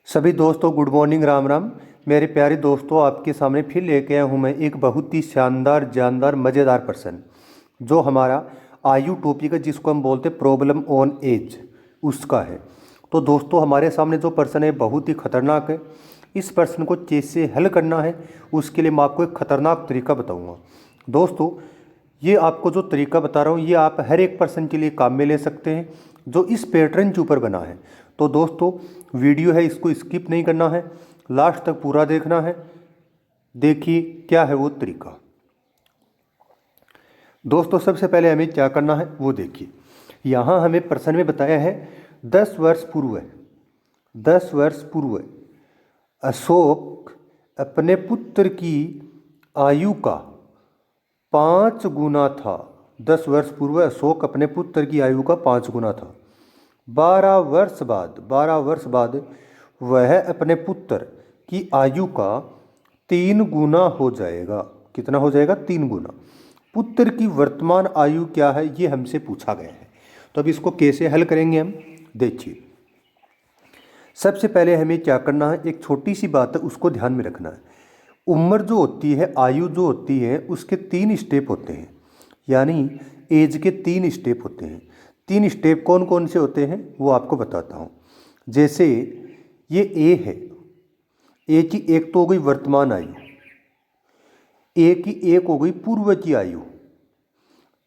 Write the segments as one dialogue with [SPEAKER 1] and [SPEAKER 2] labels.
[SPEAKER 1] सभी दोस्तों good morning, Ram Ram. मेरे प्यारे दोस्तों, आपके सामने फिर लेके आया हूँ मैं एक बहुत ही शानदार जानदार मज़ेदार प्रश्न जो हमारा आयु टॉपिक है, जिसको हम बोलते हैं प्रॉब्लम ऑन एज, उसका है। तो दोस्तों, हमारे सामने जो प्रश्न है बहुत ही खतरनाक है। इस प्रश्न को कैसे हल करना है उसके लिए मैं आपको एक ख़तरनाक तरीका बताऊँगा। दोस्तों, ये आपको जो तरीका बता रहा हूँ ये आप हर एक पर्सन के लिए काम में ले सकते हैं जो इस पैटर्न के ऊपर बना है। तो दोस्तों, वीडियो है, इसको स्किप नहीं करना है, लास्ट तक पूरा देखना है। देखिए क्या है वो तरीका। दोस्तों, सबसे पहले हमें क्या करना है वो देखिए। यहाँ हमें प्रश्न में बताया है 10 वर्ष पूर्व अशोक अपने पुत्र की आयु का 5 गुना था। 10 वर्ष पूर्व अशोक अपने पुत्र की आयु का 5 गुना था। 12 वर्ष बाद वह अपने पुत्र की आयु का 3 गुना हो जाएगा। कितना हो जाएगा? 3 गुना। पुत्र की वर्तमान आयु क्या है ये हमसे पूछा गया है। तो अब इसको कैसे हल करेंगे हम, देखिए। सबसे पहले हमें क्या करना है, एक छोटी सी बात है उसको ध्यान में रखना है। उम्र जो होती है, आयु जो होती है, उसके 3 स्टेप होते हैं, यानी एज के 3 स्टेप होते हैं। 3 स्टेप कौन कौन से होते हैं वो आपको बताता हूँ। जैसे ये ए है, ए की एक तो हो गई वर्तमान आयु, ए की एक हो गई पूर्व की आयु,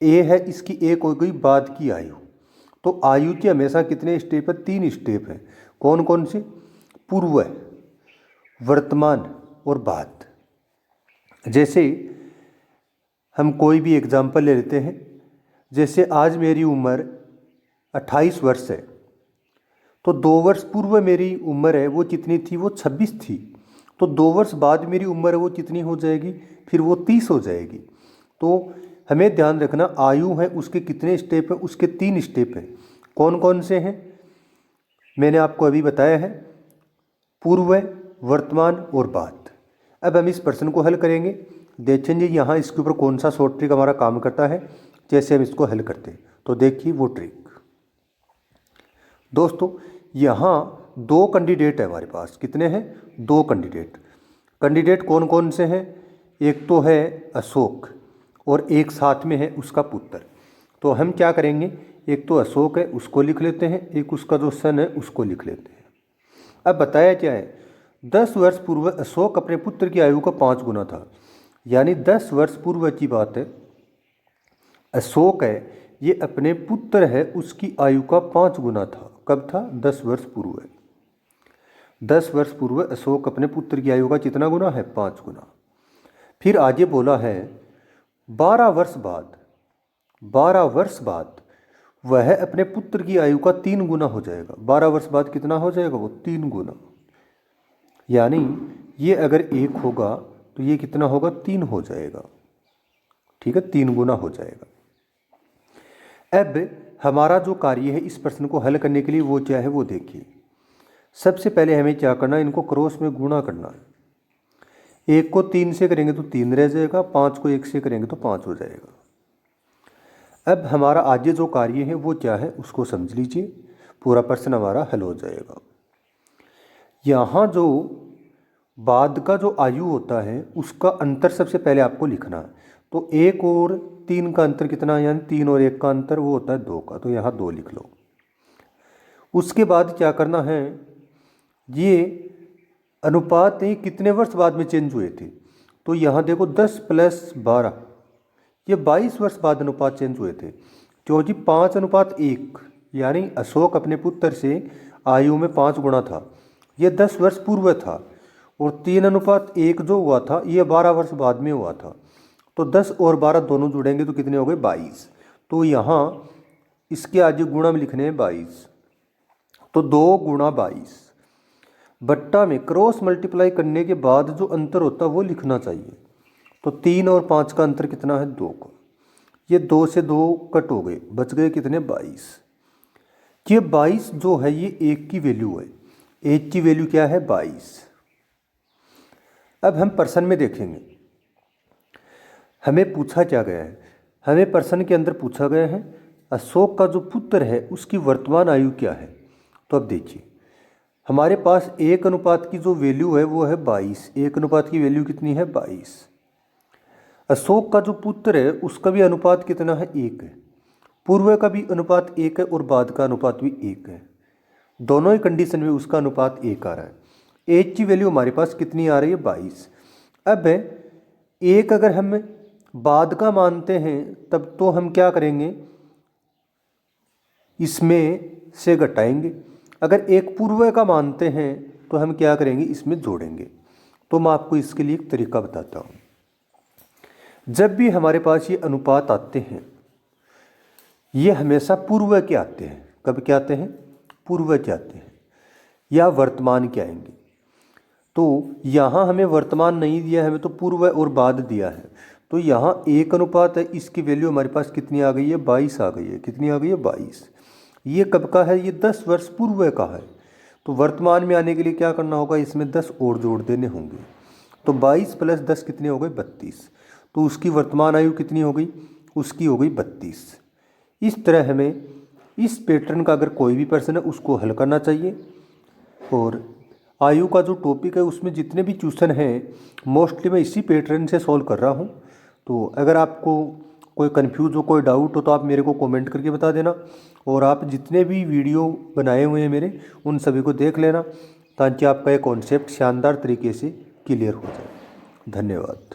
[SPEAKER 1] ए है इसकी एक हो गई बाद की आयु। तो आयु के हमेशा कितने स्टेप है? 3 स्टेप है। कौन कौन से? पूर्व, वर्तमान और बाद। जैसे हम कोई भी एग्जाम्पल ले लेते हैं। जैसे आज मेरी उम्र 28 वर्ष है, तो 2 वर्ष पूर्व मेरी उम्र है वो कितनी थी? वो 26 थी। तो 2 वर्ष बाद मेरी उम्र है वो कितनी हो जाएगी? फिर वो 30 हो जाएगी। तो हमें ध्यान रखना, आयु है उसके कितने स्टेप है? उसके 3 स्टेप हैं। कौन कौन से हैं? मैंने आपको अभी बताया है, पूर्व, वर्तमान और बाद। अब हम इस प्रश्न को हल करेंगे। देखेंगे यहाँ इसके ऊपर कौन सा शॉर्ट ट्रिक हमारा काम करता है, जैसे हम इसको हल करते हैं। तो देखिए वो ट्रिक। दोस्तों, यहाँ 2 कैंडिडेट है हमारे पास। कितने हैं? 2 कैंडिडेट। कैंडिडेट कौन कौन से हैं? एक तो है अशोक और एक साथ में है उसका पुत्र। तो हम क्या करेंगे, एक तो अशोक है उसको लिख लेते हैं, एक उसका जो सन है उसको लिख लेते हैं। अब बताया क्या है, 10 वर्ष पूर्व अशोक अपने पुत्र की आयु का 5 गुना था। यानी 10 वर्ष पूर्व की बात है। अशोक है ये अपने पुत्र है उसकी आयु का 5 गुना था। कब था? 10 वर्ष पूर्व। 10 वर्ष पूर्व अशोक अपने पुत्र की आयु का कितना गुना है? 5 गुना। फिर आगे बोला है 12 वर्ष बाद, 12 वर्ष बाद वह अपने पुत्र की आयु का 3 गुना हो जाएगा। 12 वर्ष बाद कितना हो जाएगा? वो 3 गुना। यानी ये अगर 1 होगा तो ये कितना होगा? 3 हो जाएगा। ठीक है, 3 गुना हो जाएगा। अब हमारा जो कार्य है इस प्रश्न को हल करने के लिए वो क्या है वो देखिए। सबसे पहले हमें क्या करना है, इनको क्रॉस में गुणा करना है। 1 को 3 से करेंगे तो 3 रह जाएगा, 5 को 1 से करेंगे तो 5 हो जाएगा। अब हमारा आगे जो कार्य है वो क्या है उसको समझ लीजिए, पूरा प्रश्न हमारा हल हो जाएगा। यहाँ जो बाद का जो आयु होता है उसका अंतर सबसे पहले आपको लिखना है। तो 1 और 3 का अंतर कितना है? यानी 3 और 1 का अंतर वो होता है 2 का। तो यहाँ 2 लिख लो। उसके बाद क्या करना है, ये अनुपात ये कितने वर्ष बाद में चेंज हुए थे? तो यहाँ देखो 10 + 12, ये 22 वर्ष बाद अनुपात चेंज हुए थे। क्योंकि 5:1, यानी अशोक अपने पुत्र से आयु में 5 गुना था, ये 10 वर्ष पूर्व था। और 3:1 जो हुआ था ये 12 वर्ष बाद में हुआ था। तो 10 और 12 दोनों जुड़ेंगे तो कितने हो गए? 22। तो यहाँ इसके आगे गुणा में लिखने हैं 22। तो 2 गुणा 22 बट्टा में क्रॉस मल्टीप्लाई करने के बाद जो अंतर होता है वो लिखना चाहिए। तो 3 और 5 का अंतर कितना है? 2 का। ये 2 से 2 कट हो गए, बच गए कितने? 22। ये 22 जो है ये 1 की वैल्यू है। 1 की वैल्यू क्या है? 22। अब हम प्रश्न में देखेंगे हमें पूछा क्या गया है। हमें प्रश्न के अंदर पूछा गया है अशोक का जो पुत्र है उसकी वर्तमान आयु क्या है। तो अब देखिए, हमारे पास 1 अनुपात की जो वैल्यू है वो है 22। 1 अनुपात की वैल्यू कितनी है? 22। अशोक का जो पुत्र है उसका भी अनुपात कितना है? 1 है। पूर्व का भी अनुपात 1 है और बाद का अनुपात भी 1 है। दोनों ही कंडीशन में उसका अनुपात 1 आ रहा है। एच की वैल्यू हमारे पास कितनी आ रही है? 22। अब 1 अगर हम बाद का मानते हैं तब तो हम क्या करेंगे, इसमें से घटाएंगे। अगर 1 पूर्व का मानते हैं तो हम क्या करेंगे, इसमें जोड़ेंगे। तो मैं आपको इसके लिए एक तरीका बताता हूँ। जब भी हमारे पास ये अनुपात आते हैं ये हमेशा पूर्व के आते हैं। कब के आते हैं? पूर्व के आते हैं या वर्तमान के आएंगे। तो यहाँ हमें वर्तमान नहीं दिया है, हमें तो पूर्व और बाद दिया है। तो यहाँ 1 अनुपात है, इसकी वैल्यू हमारे पास कितनी आ गई है? 22 आ गई है। कितनी आ गई है? 22। ये कब का है? ये 10 वर्ष पूर्व का है। तो वर्तमान में आने के लिए क्या करना होगा, इसमें 10 और जोड़ देने होंगे। तो 22 + 10 कितने हो गए? 32। तो उसकी वर्तमान आयु कितनी हो गई? उसकी हो गई 32। इस तरह हमें इस पैटर्न का अगर कोई भी प्रश्न है उसको हल करना चाहिए। और आयु का जो टॉपिक है उसमें जितने भी क्वेश्चन हैं मोस्टली मैं इसी पैटर्न से सॉल्व कर रहा हूँ। तो अगर आपको कोई कन्फ्यूज़ हो, कोई डाउट हो तो आप मेरे को कमेंट करके बता देना। और आप जितने भी वीडियो बनाए हुए हैं मेरे उन सभी को देख लेना ताकि आपका ये कॉन्सेप्ट शानदार तरीके से क्लियर हो जाए। धन्यवाद।